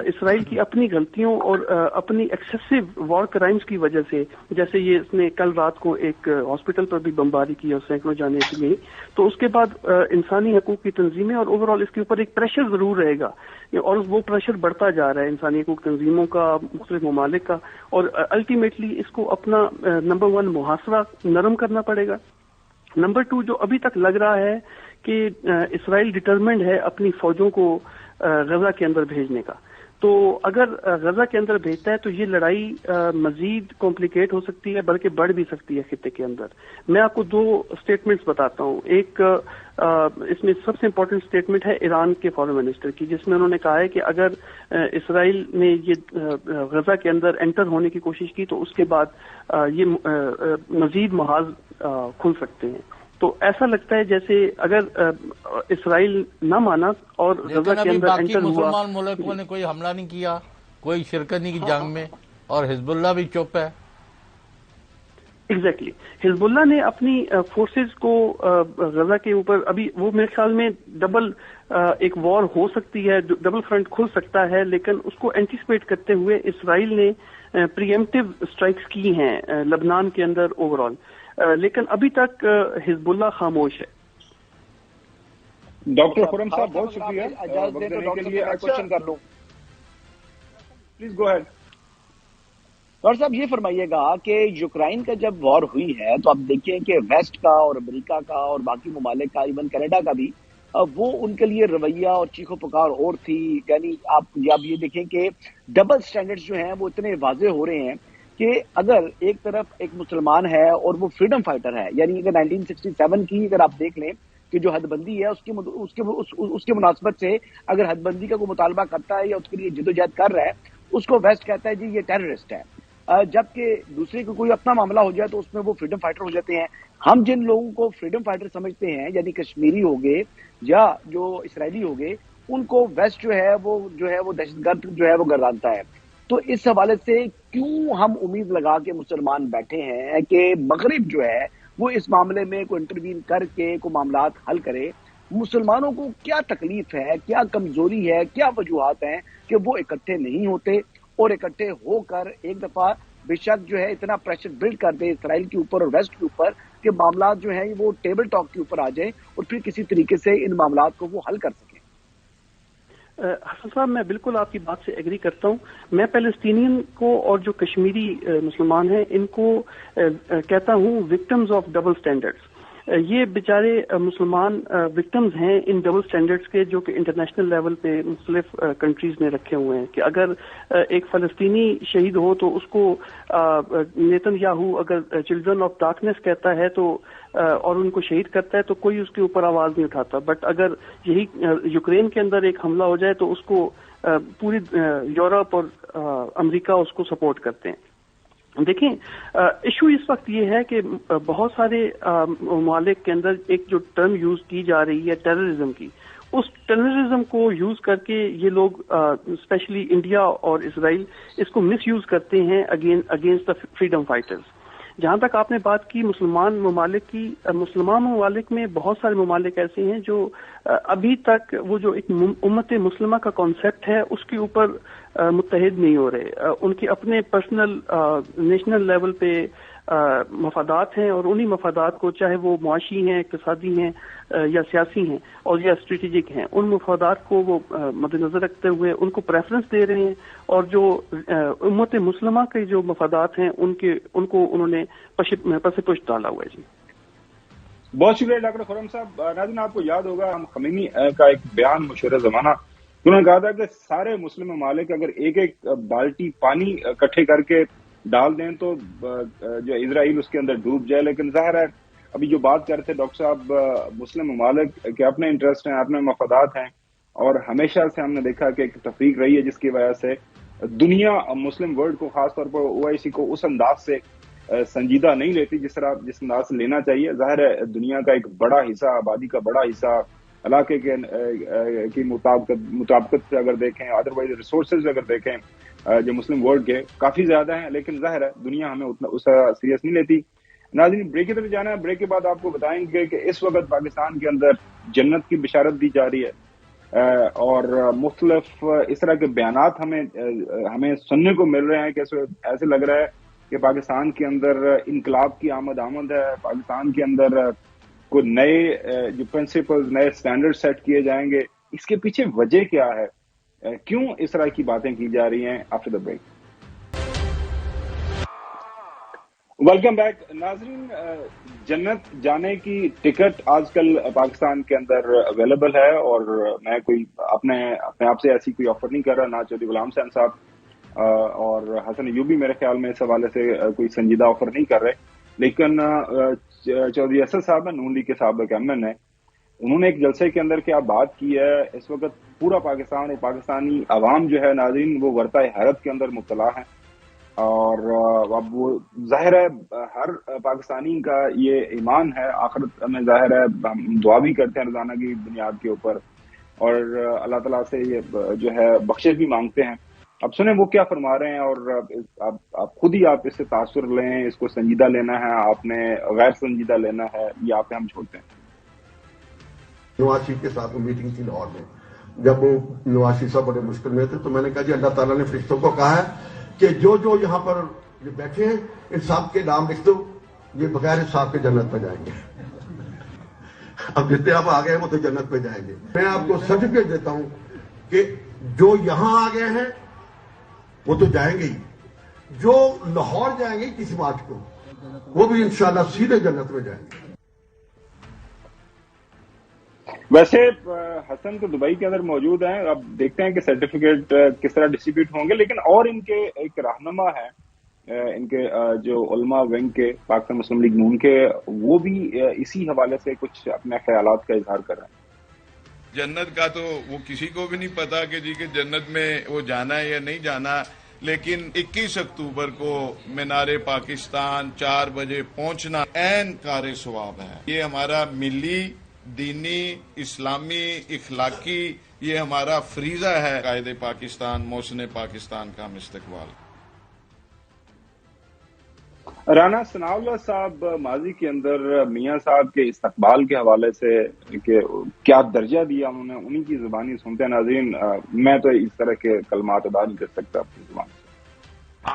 اسرائیل کی اپنی غلطیوں اور اپنی ایکسیسو وار کرائمز کی وجہ سے جیسے یہ اس نے کل رات کو ایک ہاسپٹل پر بھی بمباری کی اور سینکڑوں جانے گئی تو اس کے بعد انسانی حقوق کی تنظیمیں اور اوور آل اس کے اوپر ایک پریشر ضرور رہے گا اور وہ پریشر بڑھتا جا رہا ہے انسانی حقوق تنظیموں کا، مختلف ممالک کا، اور الٹیمیٹلی اس کو اپنا نمبر 1 محاصرہ نرم کرنا پڑے گا. نمبر 2 جو ابھی تک لگ رہا ہے کہ اسرائیل ڈٹرمنڈ ہے اپنی فوجوں کو غزہ کے اندر بھیجنے کا، تو اگر غزہ کے اندر بھیجتا ہے تو یہ لڑائی مزید کمپلیکیٹ ہو سکتی ہے، بلکہ بڑھ بھی سکتی ہے خطے کے اندر. میں آپ کو 2 اسٹیٹمنٹس بتاتا ہوں. ایک اس میں سب سے امپورٹنٹ اسٹیٹمنٹ ہے ایران کے فارن منسٹر کی، جس میں انہوں نے کہا ہے کہ اگر اسرائیل نے یہ غزہ کے اندر انٹر ہونے کی کوشش کی تو اس کے بعد یہ مزید محاذ کھل سکتے ہیں. تو ایسا لگتا ہے جیسے اگر اسرائیل نہ مانا اور غزہ کے اندر انٹر ہوا. مسلمان ملکوں نے کوئی حملہ نہیں کیا، کوئی شرکت نہیں کی جنگ میں، اور حزب اللہ بھی چپ ہے. ایگزیکٹلی حزب اللہ نے اپنی فورسز کو غزہ کے اوپر، ابھی وہ میرے خیال میں ڈبل ایک وار ہو سکتی ہے، ڈبل فرنٹ کھل سکتا ہے، لیکن اس کو اینٹیسپیٹ کرتے ہوئے اسرائیل نے پریمپٹیو اسٹرائکس کی ہیں لبنان کے اندر اوور آل، لیکن ابھی تک حزب اللہ خاموش ہے. ڈاکٹر خرم صاحب بہت شکریہ وقت دینے کے لیے. کوشچن کر لوں پلیز گو ہیڈ. ڈاکٹر صاحب یہ فرمائیے گا کہ یوکرائن کا جب وار ہوئی ہے تو آپ دیکھیں کہ ویسٹ کا اور امریکہ کا اور باقی ممالک کا، ایون کینیڈا کا بھی، وہ ان کے لیے رویہ اور چیخو پکار اور تھی. یعنی آپ یہ دیکھیں کہ ڈبل سٹینڈرڈز جو ہیں وہ اتنے واضح ہو رہے ہیں کہ اگر ایک طرف ایک مسلمان ہے اور وہ فریڈم فائٹر ہے، یعنی اگر 1967 کی اگر آپ دیکھ لیں کہ جو حد بندی ہے اس کے مناسبت سے اگر حد بندی کا کوئی مطالبہ کرتا ہے یا اس کے لیے جدوجہد کر رہا ہے، اس کو ویسٹ کہتا ہے جی یہ ٹیررسٹ ہے. جبکہ دوسرے کو کوئی اپنا معاملہ ہو جائے تو اس میں وہ فریڈم فائٹر ہو جاتے ہیں. ہم جن لوگوں کو فریڈم فائٹر سمجھتے ہیں، یعنی کشمیری ہو گئے یا جو اسرائیلی ہو گئے، ان کو ویسٹ جو ہے وہ دہشت گرد جو ہے وہ گردانتا ہے. تو اس حوالے سے کیوں ہم امید لگا کے مسلمان بیٹھے ہیں کہ مغرب جو ہے وہ اس معاملے میں کوئی انٹروین کر کے کوئی معاملات حل کرے؟ مسلمانوں کو کیا تکلیف ہے، کیا کمزوری ہے، کیا وجوہات ہیں کہ وہ اکٹھے نہیں ہوتے اور اکٹھے ہو کر ایک دفعہ بے شک جو ہے اتنا پریشر بلڈ کر دے اسرائیل کے اوپر اور ویسٹ کے اوپر کہ معاملات جو ہیں وہ ٹیبل ٹاک کے اوپر آ جائیں اور پھر کسی طریقے سے ان معاملات کو وہ حل کر سکیں؟ حسن صاحب میں بالکل آپ کی بات سے ایگری کرتا ہوں. میں پیلسٹینین کو اور جو کشمیری مسلمان ہیں ان کو کہتا ہوں وکٹمز آف ڈبل سٹینڈرڈز. یہ بیچارے مسلمان وکٹمز ہیں ان ڈبل سٹینڈرڈز کے، جو کہ انٹرنیشنل لیول پہ مختلف کنٹریز نے رکھے ہوئے ہیں کہ اگر ایک فلسطینی شہید ہو تو اس کو نیتن یاہو اگر چلڈرن آف ڈارکنیس کہتا ہے تو اور ان کو شہید کرتا ہے تو کوئی اس کے اوپر آواز نہیں اٹھاتا. بٹ اگر یہی یوکرین کے اندر ایک حملہ ہو جائے تو اس کو پوری یورپ اور امریکہ اس کو سپورٹ کرتے ہیں. دیکھیں ایشو اس وقت یہ ہے کہ بہت سارے ممالک کے اندر ایک جو ٹرم یوز کی جا رہی ہے ٹیررزم کی، اس ٹیررزم کو یوز کر کے یہ لوگ اسپیشلی انڈیا اور اسرائیل اس کو مس یوز کرتے ہیں اگینسٹ دا فریڈم فائٹرز. جہاں تک آپ نے بات کی مسلمان ممالک کی، مسلمان ممالک میں بہت سارے ممالک ایسے ہیں جو ابھی تک وہ جو ایک امت مسلمہ کا کانسیپٹ ہے اس کے اوپر متحد نہیں ہو رہے. ان کے اپنے پرسنل نیشنل لیول پہ مفادات ہیں اور انہی مفادات کو، چاہے وہ معاشی ہیں، اقتصادی ہیں یا سیاسی ہیں اور یا اسٹریٹجک ہیں، ان مفادات کو وہ مد نظر رکھتے ہوئے ان کو پریفرنس دے رہے ہیں، اور جو امت مسلمہ کے جو مفادات ہیں ان کو انہوں نے پس پشت ڈالا ہوا ہے. جی بہت شکریہ ڈاکٹر خرم صاحب. ناظرین آپ کو یاد ہوگا ہم خمینی کا ایک بیان مشہور زمانہ، انہوں نے کہا تھا کہ سارے مسلم ممالک اگر ایک ایک بالٹی پانی اکٹھے کر کے ڈال دیں تو جو اسرائیل اس کے اندر ڈوب جائے. لیکن ظاہر ہے ابھی جو بات کر رہے تھے ڈاکٹر صاحب، مسلم ممالک کے اپنے انٹرسٹ ہیں، اپنے مفادات ہیں، اور ہمیشہ سے ہم نے دیکھا کہ ایک تفریق رہی ہے جس کی وجہ سے دنیا مسلم ورلڈ کو، خاص طور پر OIC کو اس انداز سے سنجیدہ نہیں لیتی جس انداز سے لینا چاہیے. ظاہر ہے دنیا کا ایک بڑا حصہ، آبادی کا بڑا حصہ، علاقے کی مطابقت سے اگر دیکھیں، ادروائز ریسورسز اگر دیکھیں جو مسلم ورلڈ کے کافی زیادہ ہیں، لیکن ظاہر ہے دنیا ہمیں اتنا اس سیریس نہیں لیتی. ناظرین بریک کی طرف جانا ہے. بریک کے بعد آپ کو بتائیں گے کہ اس وقت پاکستان کے اندر جنت کی بشارت دی جا رہی ہے اور مختلف اس طرح کے بیانات ہمیں سننے کو مل رہے ہیں کہ ایسے لگ رہا ہے کہ پاکستان کے اندر انقلاب کی آمد ہے. پاکستان کے اندر کوئی نئے جو پرنسپلز، نئے سٹینڈرڈ سیٹ کیے جائیں گے. اس کے پیچھے وجہ کیا ہے؟ کیوں اس طرح کی باتیں کی جا رہی ہیں؟ After the break welcome back ناظرین. جنت جانے کی ٹکٹ آج کل پاکستان کے اندر اویلیبل ہے، اور میں کوئی اپنے آپ سے ایسی کوئی آفر نہیں کر رہا، نہ چودھری غلام حسین صاحب اور حسن ایوبی میرے خیال میں اس حوالے سے کوئی سنجیدہ آفر نہیں کر رہے، لیکن چودھری اسد صاحب نون لیگ کے سابق ایم ہے، انہوں نے ایک جلسے کے اندر کیا بات کی ہے. اس وقت پورا پاکستان اور پاکستانی عوام جو ہے ناظرین وہ ورطہ حیرت کے اندر مبتلا ہے، اور اب وہ ظاہر ہے ہر پاکستانی کا یہ ایمان ہے، آخرت میں ظاہر ہے ہم دعا بھی کرتے ہیں روزانہ کی بنیاد کے اوپر، اور اللہ تعالیٰ سے یہ جو ہے بخشش بھی مانگتے ہیں. اب سنیں وہ کیا فرما رہے ہیں، اور آپ خود ہی آپ اس سے تاثر لیں، اس کو سنجیدہ لینا ہے آپ نے، غیر سنجیدہ لینا ہے، یہ آپ پہ ہم چھوڑتے ہیں. نواز شریف کے ساتھ میٹنگ تھی لاہور میں، جب وہ نواز شریف صاحب بڑے مشکل میں تھے تو میں نے کہا جی اللہ تعالیٰ نے فرشتوں کو کہا ہے کہ جو یہاں پر یہ بیٹھے ہیں ان سب کے نام لکھ دو، یہ بغیر حساب کے جنت پہ جائیں گے. اب جتنے آپ آ گئے ہیں وہ تو جنت پہ جائیں گے. میں آپ کو سرٹیفکیٹ دیتا ہوں کہ جو یہاں آ گئے ہیں وہ تو جائیں گے ہی، جو لاہور جائیں گے 21 مارچ کو وہ بھی انشاءاللہ سیدھے جنت میں جائیں گے. ویسے حسن تو دبئی کے اندر موجود ہیں، اب دیکھتے ہیں کہ سرٹیفکیٹ کس طرح ڈسٹریبیوٹ ہوں گے، لیکن اور ان کے ایک رہنما ہے ان کے جو علماء ونگ کے پاکستان مسلم لیگ نون کے، وہ بھی اسی حوالے سے کچھ اپنے خیالات کا اظہار کر رہے ہیں. جنت کا تو وہ کسی کو بھی نہیں پتا کہ جی کہ جنت میں وہ جانا ہے یا نہیں جانا، لیکن 21 اکتوبر کو مینار پاکستان 4 بجے پہنچنا عین کار ثواب ہے. یہ ہمارا ملی، دینی، اسلامی، اخلاقی یہ ہمارا فریضہ ہے. قائد پاکستان، محسن پاکستان کا ہم استقبال. رانا ثناء اللہ صاحب ماضی کے اندر میاں صاحب کے استقبال کے حوالے سے کہ کیا درجہ دیا انہوں نے، انہی کی زبانی سنتے ہیں ناظرین. میں تو اس طرح کے کلمات ادا نہیں کر سکتا اپنی زبان سے.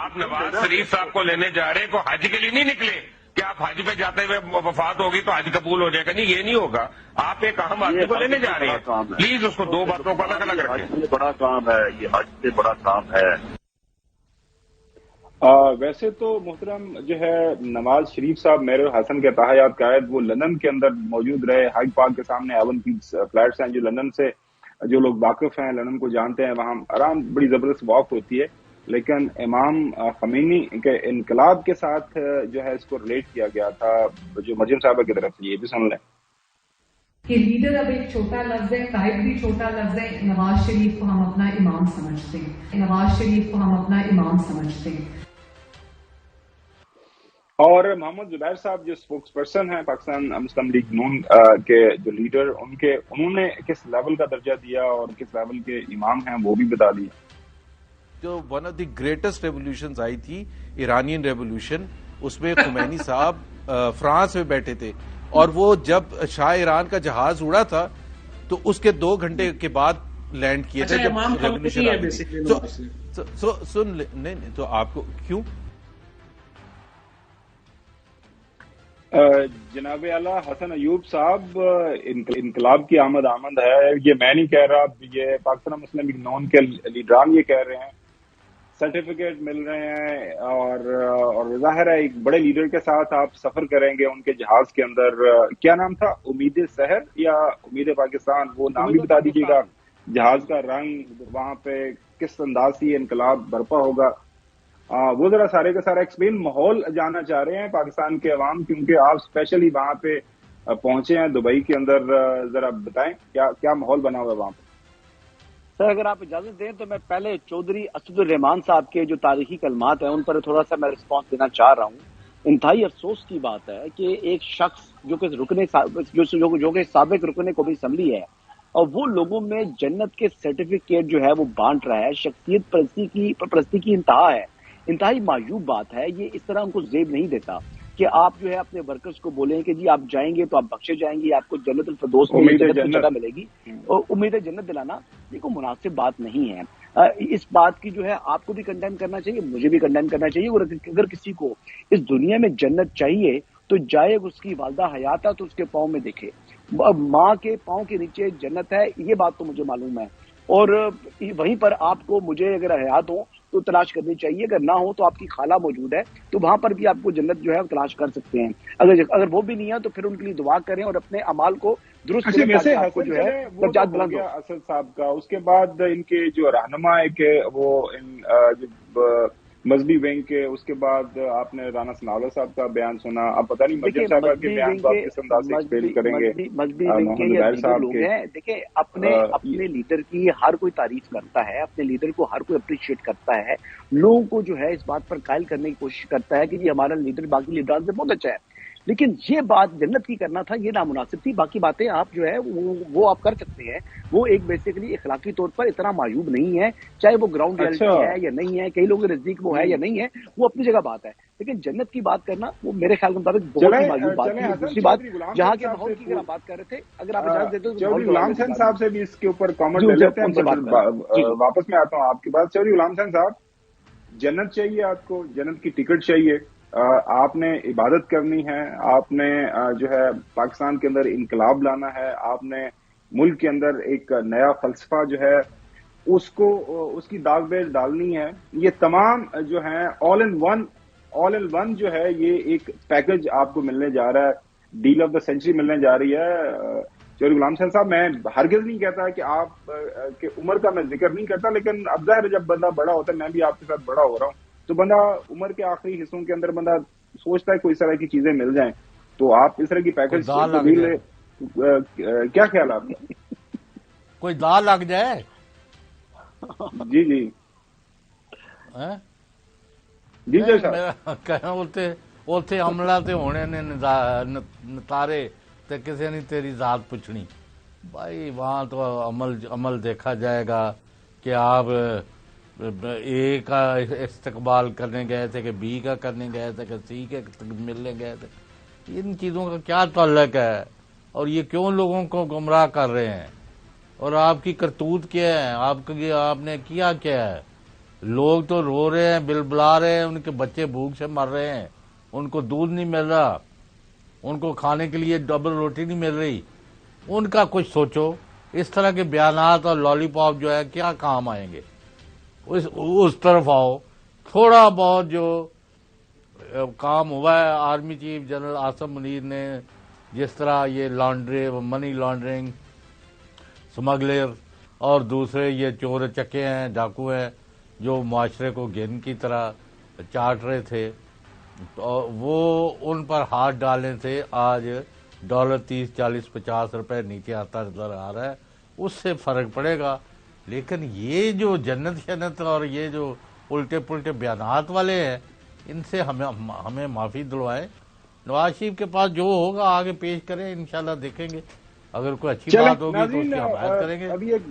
آپ نواز شریف صاحب کو لینے جا رہے کو حج کے لیے نہیں نکلے کہ آپ حج پہ جاتے ہوئے وفات ہوگی تو حج قبول ہو جائے گا. نہیں، یہ نہیں ہوگا. آپ ایک اہم آدمی کو لینے جا رہے ہیں، پلیز اس کو دو باتوں کو الگ الگ رکھیں. یہ بڑا کام ہے، یہ حج سے بڑا کام ہے. ویسے تو محترم جو ہے نواز شریف صاحب میرے حسن کے تحایات قائد وہ لندن کے اندر موجود رہے. ہائیڈ پارک کے سامنے ایون پیس فلیٹس ہیں جو لندن سے جو لوگ واقف ہیں، لندن کو جانتے ہیں، وہاں آرام بڑی زبردست واک ہوتی ہے. لیکن امام خمینی کے انقلاب کے ساتھ جو ہے اس کو ریلیٹ کیا گیا تھا جو مریم صاحبہ کی طرف سے. یہ بھی سن لیں کہ لیڈر اب ایک چھوٹا لفظ ہے، قائد بھی چھوٹا لفظ ہے. نواز شریف کو ہم اپنا امام سمجھتے ہیں، نواز شریف کو ہم اپنا امام سمجھتے ہیں. اور محمد زبیر صاحب جو اسپوکس پرسن ہیں پاکستان مسلم لیگ نون کے جو لیڈر، انہوں نے کس لیول کا درجہ دیا اور کس لیول کے امام ہیں وہ بھی بتا دیا. جو one of the greatest revolutions آئی تھی ایرانین ریولیوشن، اس میں خمینی صاحب فرانس میں بیٹھے تھے، اور وہ جب شاہ ایران کا جہاز اڑا تھا تو اس کے 2 گھنٹے کے بعد لینڈ کیے تھے جب ریولیوشن. سن نہیں تو آپ کو کیوں جناب اعلیٰ حسن ایوب صاحب انقلاب کی آمد ہے، یہ میں نہیں کہہ رہا، یہ پاکستان مسلم لیگ نون کے لیڈران یہ کہہ رہے ہیں. سرٹیفکیٹ مل رہے ہیں اور ظاہر ہے ایک بڑے لیڈر کے ساتھ آپ سفر کریں گے ان کے جہاز کے اندر. کیا نام تھا، امید سحر یا امید پاکستان، وہ نام بھی بتا دیجیے گا. جہاز کا رنگ، وہاں پہ کس انداز سے انقلاب برپا ہوگا، وہ ذرا سارے کا سارا ایکسپلین ماحول جاننا چاہ رہے ہیں پاکستان کے عوام، کیونکہ آپ اسپیشلی وہاں پہ پہنچے ہیں دبئی کے اندر. ذرا بتائیں کیا ماحول بنا ہوا ہے وہاں پہ. سر اگر آپ اجازت دیں تو میں پہلے چودھری اسد الرحمان صاحب کے جو تاریخی کلمات ہیں ان پر تھوڑا سا میں رسپانس دینا چاہ رہا ہوں. انتہائی افسوس کی بات ہے کہ ایک شخص جو کہ سابق رکن قومی اسمبلی ہے اور وہ لوگوں میں جنت کے سرٹیفکیٹ جو ہے وہ بانٹ رہا ہے، شخصیت پرستی کی انتہا ہے. انتہائی معیوب بات ہے. یہ اس طرح ان کو زیب نہیں دیتا کہ آپ جو ہے اپنے ورکرز کو بولیں کہ جی آپ جائیں گے تو آپ بخشے جائیں گے، آپ کو جنت الفردوس میں جگہ ملے گی، اور امید جنت دلانا یہ کوئی مناسب بات نہیں ہے. اس بات کی جو ہے آپ کو بھی کنڈیم کرنا چاہیے، مجھے بھی کنڈیم کرنا چاہیے. اور اگر کسی کو اس دنیا میں جنت چاہیے تو جائے اس کی والدہ حیات ہے تو اس کے پاؤں میں دیکھے. ماں کے پاؤں کے نیچے جنت ہے، یہ بات تو مجھے معلوم ہے. اور وہیں پر آپ کو مجھے اگر حیات ہو تو تلاش کرنی چاہیے، اگر نہ ہو تو آپ کی خالہ موجود ہے تو وہاں پر بھی آپ کو جنت جو ہے تلاش کر سکتے ہیں، اگر وہ بھی نہیں ہے تو پھر ان کے لیے دعا کریں اور اپنے اعمال کو درست کریں تاکہ آپ کو جو ہے درجات بلند ہو۔ اسد صاحب کا اس کے بعد ان کے جو رہنما ہے کہ وہ مذہبی ونگ کے، اس کے بعد آپ نے رانا ثناءاللہ صاحب کا بیان سنا، اب پتہ نہیں مریم صاحب کے بیان کو آپ کس انداز سے ایکسپلین کریں گے؟ مذہبی ونگ کے یا دیگر لوگ ہیں، دیکھیں اپنے لیڈر کی ہر کوئی تعریف کرتا ہے، اپنے لیڈر کو ہر کوئی اپریشیٹ کرتا ہے، لوگوں کو جو ہے اس بات پر قائل کرنے کی کوشش کرتا ہے کہ یہ ہمارا لیڈر باقی لیڈران سے بہت اچھا ہے، لیکن یہ بات جنت کی کرنا تھا، یہ نامناسب تھی۔ باقی باتیں آپ جو ہے وہ آپ کر سکتے ہیں، وہ ایک بیسیکلی اخلاقی طور پر اتنا معیوب نہیں ہے، چاہے وہ گراؤنڈ ریئلٹی ہے یا نہیں ہے، کئی لوگوں کے نزدیک وہ ہے یا نہیں ہے، وہ اپنی جگہ بات ہے، لیکن جنت کی بات کرنا وہ میرے خیال کے مطابق بہت ہی معیوب بات ہے۔ دوسری بات جہاں کے ماحول کی اگر آپ بات کر رہے تھے، اگر آپ اجازت دیتے تو چودھری غلام حسین صاحب سے بھی اس کے اوپر کامنٹ لے لیتے ہیں، واپس میں آتا ہوں آپ کے پاس۔ چودھری غلام حسین صاحب، جنت چاہیے آپ کو، جنت کی ٹکٹ چاہیے، آپ نے عبادت کرنی ہے، آپ نے جو ہے پاکستان کے اندر انقلاب لانا ہے، آپ نے ملک کے اندر ایک نیا فلسفہ جو ہے اس کی داغ بیل ڈالنی ہے، یہ تمام جو ہیں آل ان ون جو ہے یہ ایک پیکج آپ کو ملنے جا رہا ہے، ڈیل آف دا سینچری ملنے جا رہی ہے۔ چودھری غلام حسین صاحب، میں ہرگز نہیں کہتا کہ آپ کے عمر کا میں ذکر نہیں کرتا، لیکن اب ظاہر جب بندہ بڑا ہوتا ہے، میں بھی آپ کے ساتھ بڑا ہو رہا ہوں، تو بندہ عمر کے آخری حصوں کے اندر بندہ سوچتا ہے کوئی اس طرح کی چیزیں مل جائیں، تو آپ اس طرح کی پیکج کیا خیال ہے آپ کا؟ کوئی دال لگ جائے؟ جی جی جی جی اتنے عملہ تے ہونے نے نتارے تے کسی نے تیری ذات پوچھنی، بھائی وہاں تو عمل دیکھا جائے گا کہ آپ اے کا استقبال کرنے گئے تھے کہ بی کا کرنے گئے تھے کہ سی کے ملنے گئے تھے، ان چیزوں کا کیا تعلق ہے اور یہ کیوں لوگوں کو گمراہ کر رہے ہیں، اور آپ کی کرتوت کیا ہے، آپ نے کیا ہے؟ لوگ تو رو رہے ہیں، بلبلا رہے ہیں، ان کے بچے بھوک سے مر رہے ہیں، ان کو دودھ نہیں مل رہا، ان کو کھانے کے لیے ڈبل روٹی نہیں مل رہی، ان کا کچھ سوچو۔ اس طرح کے بیانات اور لالی پاپ جو ہے کیا کام آئیں گے؟ اس طرف آؤ، تھوڑا بہت جو کام ہوا ہے army chief general Asim Munir نے، جس طرح یہ منی لانڈرنگ، سمگلر اور دوسرے یہ چور چکے ہیں، ڈاکو ہیں، جو معاشرے کو گن کی طرح چاٹ رہے تھے، تو وہ ان پر ہاتھ ڈالنے تھے، آج ڈالر 30 40 50 روپے نیچے آتا نظر آ رہا ہے، اس سے فرق پڑے گا۔ لیکن یہ جو جنت اور یہ جو الٹے پلٹے بیانات والے ہیں، ان سے ہمیں معافی دلوائیں۔ نواز شریف کے پاس جو ہوگا آگے پیش کریں، انشاءاللہ دیکھیں گے، اگر کوئی اچھی بات ہوگی تو اس کی حمایت کریں گے،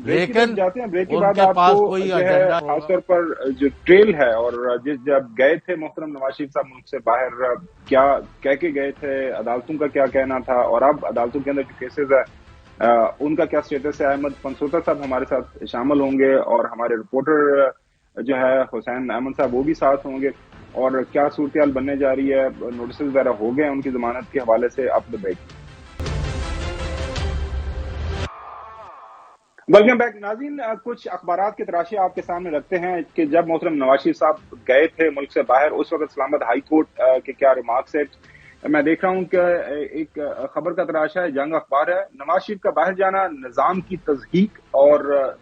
لیکن ان کے پاس کوئی ایجنڈا خاص طور پر جو ٹریل ہے، اور جب گئے تھے محترم نواز شریف صاحب ملک سے باہر، کیا کہہ کے گئے تھے، عدالتوں کا کیا کہنا تھا، اور اب عدالتوں کے اندر جو کیسز ہے ان کا کیا سٹیٹس ہے؟ احمد پنسوتا صاحب ہمارے ساتھ شامل ہوں گے، اور ہمارے رپورٹر جو ہے حسین احمد صاحب وہ بھی ساتھ ہوں گے، اور کیا صورتحال بننے جا رہی ہے، نوٹسز وغیرہ ہو گئے ان کی ضمانت کے حوالے سے۔ اپ دا بیک ویلکم بیک ناظرین، کچھ اخبارات کے تراشے آپ کے سامنے رکھتے ہیں کہ جب محترم نواز شریف صاحب گئے تھے ملک سے باہر، اس وقت اسلام آباد ہائی کورٹ کے کیا ریمارکس ہے۔ میں دیکھ رہا ہوں کہ ایک خبر کا تراشا ہے، جنگ اخبار ہے، نواز شریف کا باہر جانا نظام کی تضحیک اور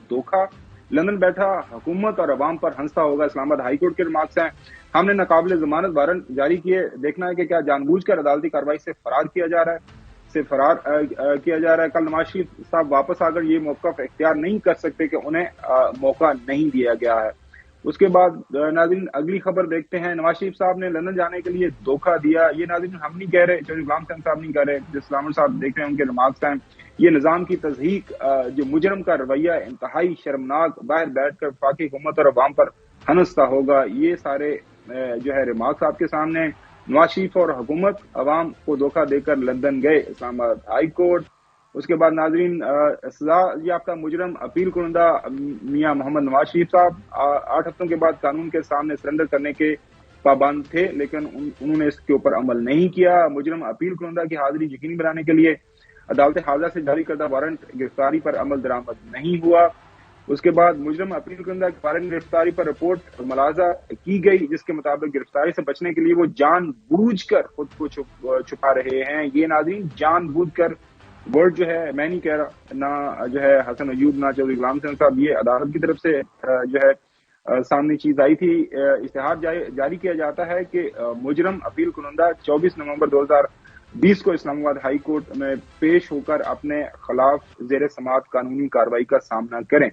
دھوکہ، لندن بیٹھا حکومت اور عوام پر ہنستا ہوگا، اسلام آباد ہائی کورٹ کے ریمارکس ہیں۔ ہم نے ناقابل ضمانت وارنٹ جاری کیے، دیکھنا ہے کہ کیا جان بوجھ کر عدالتی کارروائی سے فرار کیا جا رہا ہے۔ کل نواز شریف صاحب واپس آ کر یہ موقف اختیار نہیں کر سکتے کہ انہیں موقع نہیں دیا گیا ہے۔ اس کے بعد ناظرین اگلی خبر دیکھتے ہیں، نواز شریف صاحب نے لندن جانے کے لیے دھوکہ دیا۔ یہ ناظرین ہم نہیں کہہ رہے، چودھری غلام حسین صاحب نہیں کہہ رہے، جس اسلام صاحب دیکھ رہے ہیں ان کے ریمارکس ہیں، یہ نظام کی تضحیک، جو مجرم کا رویہ انتہائی شرمناک، باہر بیٹھ کر وفاقی حکومت اور عوام پر ہنستا ہوگا، یہ سارے جو ہے ریمارکس آپ کے سامنے۔ نواز شریف اور حکومت عوام کو دھوکہ دے کر لندن گئے، اسلام آباد ہائی کورٹ۔ اس کے بعد ناظرین سزا یافتہ مجرم اپیل کنندہ میاں محمد نواز شریف صاحب 8 ہفتوں کے بعد قانون کے سامنے سرنڈر کرنے کے پابند تھے، لیکن انہوں نے اس کے اوپر عمل نہیں کیا۔ مجرم اپیل کنندہ کی حاضری یقینی بنانے کے لیے عدالت حاضرہ سے جاری کردہ وارنٹ گرفتاری پر عمل درآمد نہیں ہوا۔ اس کے بعد مجرم اپیل کنندہ کی فارغ گرفتاری پر رپورٹ ملاحظہ کی گئی، جس کے مطابق گرفتاری سے بچنے کے لیے وہ جان بوجھ کر خود کو چھپا رہے ہیں. یہ ناظرین جان بوجھ کر ورڈ جو ہے میں نہیں کہہ رہا، نہ جو ہے حسن ایوب نہ چودھری غلام حسین صاحب، یہ عدالت کی طرف سے جو ہے سامنے چیز آئی تھی. اشتہار جاری کیا جاتا ہے کہ مجرم اپیل کنندہ 24 نومبر 2020 کو اسلام آباد ہائی کورٹ میں پیش ہو کر اپنے خلاف زیر سماعت قانونی کارروائی کا سامنا کریں.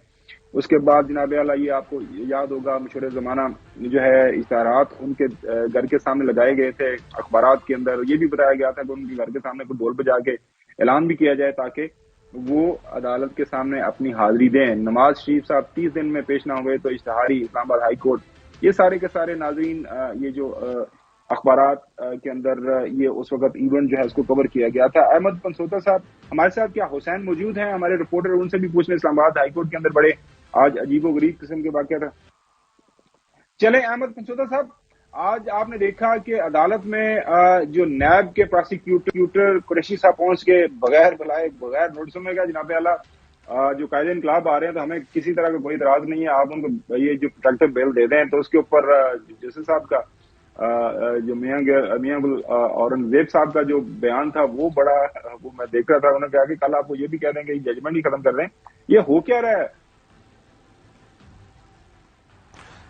اس کے بعد جناب اعلیٰ یہ آپ کو یاد ہوگا مشہور زمانہ جو ہے اشتہارات ان کے گھر کے سامنے لگائے گئے تھے، اخبارات کے اندر یہ بھی بتایا گیا تھا کہ ان کے گھر کے سامنے کوئی ڈھول بجا کے اعلان بھی کیا جائے تاکہ وہ عدالت کے سامنے اپنی حاضری دیں. نواز شریف صاحب 30 دن میں پیش نہ ہوئے تو اشتہاری اسلام آباد ہائی کورٹ. یہ سارے کے سارے ناظرین یہ جو اخبارات کے اندر یہ اس وقت ایونٹ جو ہے اس کو کور کیا گیا تھا. احمد پنسوتا صاحب ہمارے ساتھ کیا حسین موجود ہیں ہمارے رپورٹر، ان سے بھی پوچھنے اسلام آباد ہائی کورٹ کے اندر بڑے آج عجیب و غریب قسم کے واقعہ تھا. چلیں احمد پنسوتا صاحب، آج آپ نے دیکھا کہ عدالت میں جو نیب کے پروسیکیوٹر قریشی صاحب پہنچ کے بغیر بلائے بغیر نوٹسوں میں گیا جناب اعلیٰ جو قائد انقلاب آ رہے ہیں تو ہمیں کسی طرح کا کوئی اعتراض نہیں ہے، آپ ان کو یہ جو پروٹیکٹیو بیل دے دیں. تو اس کے اوپر جسٹس صاحب کا جو میاں اورنگزیب صاحب کا جو بیان تھا وہ بڑا وہ میں دیکھ رہا تھا. انہوں نے کہا کہ کل آپ کو یہ بھی کہہ دیں کہ ججمنٹ ہی ختم کر دیں. یہ ہو کیا رہا ہے؟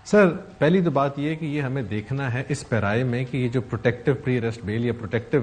سر پہلی تو بات یہ کہ یہ ہمیں دیکھنا ہے اس پیرائے میں کہ یہ جو پروٹیکٹیو پری ارسٹ بیل یا پروٹیکٹیو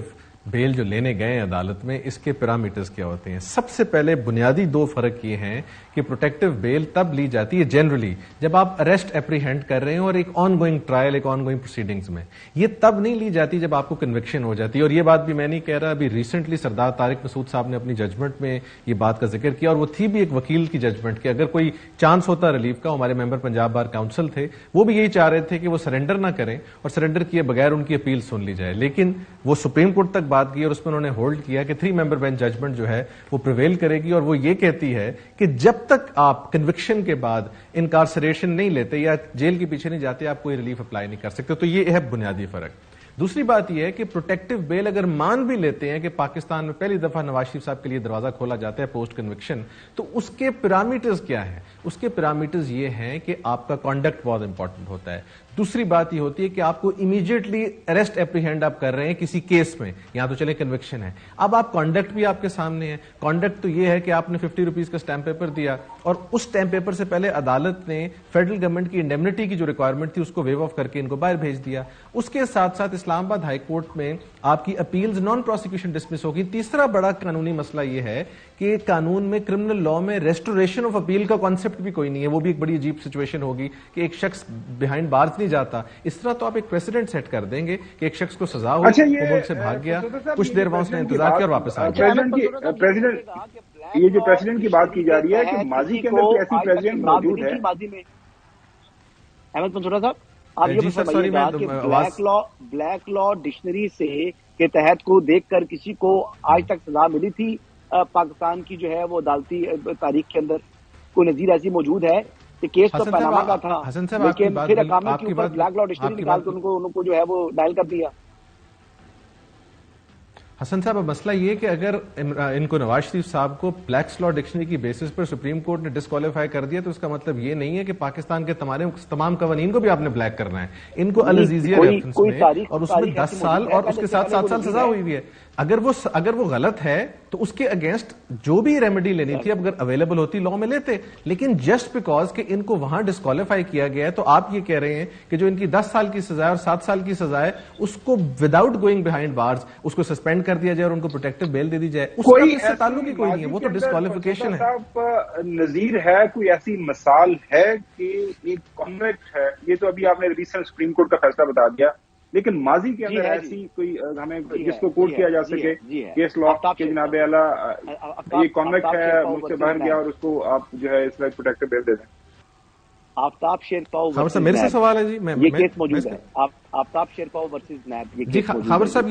بیل جو لینے گئے ہیں عدالت میں، اس کے پیرامیٹرز کیا ہوتے ہیں. سب سے پہلے بنیادی دو فرق یہ ہیں کہ پروٹیکٹیو بیل تب لی جاتی ہے جنرلی جب آپ اریسٹ اپریہینڈ کر رہے ہیں اور ایک آن گوئنگ ٹرائل، ایک آن گوئنگ پروسیڈنگز میں. یہ تب نہیں لی جاتی جب آپ کو کنوکشن ہو جاتی ہے. اور یہ بات بھی میں نہیں کہہ رہا، ابھی ریسنٹلی سردار طارق مسعود صاحب نے اپنی ججمنٹ میں یہ بات کا ذکر کیا، اور وہ تھی بھی ایک وکیل کی ججمنٹ کہ اگر کوئی چانس ہوتا ریلیف کا. ہمارے ممبر پنجاب بار کاؤنسل تھے، وہ بھی یہی چاہ رہے تھے کہ وہ سرنڈر نہ کریں اور سرنڈر کیے بغیر ان کی اپیل سن لی جائے. لیکن وہ سپریم کورٹ تک بات کی اور اس میں انہوں نے ہولڈ کیا کہ 3 ممبر بینچ ججمنٹ جو ہے وہ پریویل کرے گی، اور وہ یہ کہتی ہے کہ جب تک آپ کنوکشن کے بعد انکارسریشن نہیں لیتے یا جیل کے پیچھے نہیں جاتے آپ کوئی ریلیف اپلائی نہیں کر سکتے. تو یہ ہے بنیادی فرق. دوسری بات یہ ہے کہ پروٹیکٹیو بیل اگر مان بھی لیتے ہیں کہ پاکستان میں پہلی دفعہ نواز شریف صاحب کے لیے دروازہ کھولا جاتا ہے پوسٹ کنوکشن، تو اس کے پیرامیٹرز کیا ہیں؟ اس کے پیرامیٹرز یہ ہیں کہ آپ کا کانڈکٹ بہت امپورٹنٹ ہوتا ہے. دوسری بات یہ ہوتی ہے کہ آپ کو امیڈیٹلی اریسٹ اپریہینڈ آپ کر رہے ہیں کسی کیس میں، یہاں تو چلے کنوکشن ہے، اب آپ کانڈکٹ بھی آپ کے سامنے ہے. کانڈکٹ تو یہ ہے کہ آپ نے 50 روپیز کا اسٹیمپ پیپر دیا، اور اس اسٹیمپ پیپر سے پہلے عدالت نے فیڈرل گورنمنٹ کی انڈیمنٹی کی جو ریکوائرمنٹ تھی اس کو ویو آف کر کے ان کو باہر بھیج دیا. اس کے ساتھ ساتھ اسلام آباد ہائی کورٹ میں آپ کی اپیلز نان پروسیکیوشن ڈسمس ہوگی. تیسرا بڑا قانونی مسئلہ یہ ہے کہ قانون میں کرمنل لا میں ریسٹوریشن آف اپیل کا کانسیپٹ بھی کوئی نہیں ہے. وہ بھی ایک بڑی عجیب سچویشن ہوگی کہ ایک شخص بہائنڈ بارز نہیں جاتا. اس طرح تو آپ ایک پریسیڈنٹ سیٹ کر دیں گے کہ ایک شخص کو سزا ہوئی، وہ ملک سے بھاگ گیا، کچھ دیر وہاں اس نے انتظار کیا اور واپس آ گیا. یہ جو پریسیڈنٹ کی بات کی جا رہی ہے کہ ماضی کے اندر ایسی پریزیڈنٹ موجود ہے. احمد پنسوٹا صاحب آپ یہ بتائیے گا کہ بلیک لا ڈکشنری سے کے تحت کو دیکھ کر کسی کو آج تک سزا ملی تھی پاکستان کی جو ہے وہ عدالتی تاریخ کے اندر کوئی نظیر ایسی موجود ہے؟ کہ کیس تو پاناما کا تھا لیکن پھر اقامت کے اوپر بلیک لا ڈکشنری نکال کے ان کو جو ہے وہ ڈائل کر دیا. حسن صاحب اب مسئلہ یہ کہ اگر ان کو نواز شریف صاحب کو بلیک لا ڈکشنری کی بیسس پر سپریم کورٹ نے ڈسکوالیفائی کر دیا تو اس کا مطلب یہ نہیں ہے کہ پاکستان کے تمام قوانین کو بھی آپ نے بلیک کرنا ہے. ان کو العزیزیہ ریفرنس میں اور اس میں 10 سال اور اس کے ساتھ 7 سال سزا ہوئی ہوئی ہے. اگر وہ غلط ہے تو اس کے اگینسٹ جو بھی ریمیڈی لینی تھی اب اگر اویلیبل ہوتی لا میں لیتے. لیکن جسٹ بیکاز کہ ان کو وہاں ڈسکوالیفائی کیا گیا ہے تو آپ یہ کہہ رہے ہیں کہ جو ان کی 10 سال کی سزا ہے اور 7 سال کی سزا ہے اس کو وداؤٹ گوئنگ بہائنڈ بارز اس کو سسپینڈ کر دیا جائے اور ان کو پروٹیکٹیو بیل دے دی جائے. اس کا اس سے تعلق ہی کوئی نہیں ہے، وہ تو ڈسکوالیفیکیشن ہے. نظیر ہے کوئی ایسی مثال ہے کہ ایک کانویکٹ ہے؟ یہ تو ابھی آپ نے ریسنٹ سپریم کورٹ کا فیصلہ بتا دیا، لیکن ماضی کے اندر ایسی کوئی ہمیں جس کو کوٹ کیا جا سکے کیس لا کے جناب اعلیٰ یہ کانویکٹ ہے مجھ سے باہر گیا اور اس کو آپ جو ہے اس وقت پروٹیکٹیو بیل دے دیں. آفتاب شیرپاؤ میرے سے سوال ہے جی، یہ کیس موجود ہے آفتاب شیرپاؤ ورسز نیب. جی خبر صاحب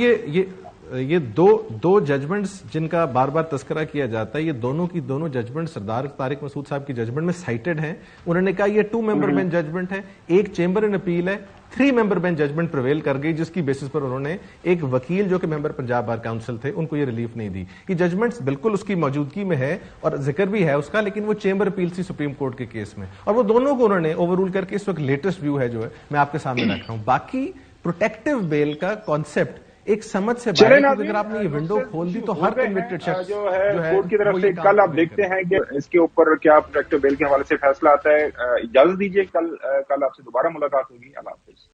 یہ دو ججمنٹس جن کا بار بار تذکرہ کیا جاتا ہے، یہ دونوں کی دونوں ججمنٹ سردار طارق مسعود صاحب کی ججمنٹ میں سائٹڈ ہیں. انہوں نے کہا یہ 2 ممبر بینچ ججمنٹ ہے، ایک چیمبر ان اپیل ہے، 3 member bench judgment prevail کر گئی, جس کی بیسس پر انہوں نے ایک وکیل جو کہ ممبر پنجاب بار کاؤنسل تھے ان کو یہ ریلیف نہیں دی. یہ ججمنٹس بالکل اس کی موجودگی میں ہے اور ذکر بھی ہے اس کا, لیکن وہ چیمبر اپیل سی سپریم کورٹ کے کیس میں, اور وہ دونوں کو انہوں نے اوور رول کر کے اس وقت لیٹسٹ ویو ہے جو ہے میں آپ کے سامنے رکھ رہا ہوں. باقی پروٹیکٹیو بیل کا کانسیپٹ ایک سمجھ سے باہر ہے, اگر آپ نے یہ ونڈو کھول دی تو ہر کنوکٹڈ شخص جو ہے کورٹ کی طرف سے کل آپ دیکھتے ہیں کہ اس کے اوپر کیا پروٹیکٹیو بیل کے حوالے سے فیصلہ آتا ہے. اجازت دیجیے, کل آپ سے دوبارہ ملاقات ہوگی. اللہ حافظ.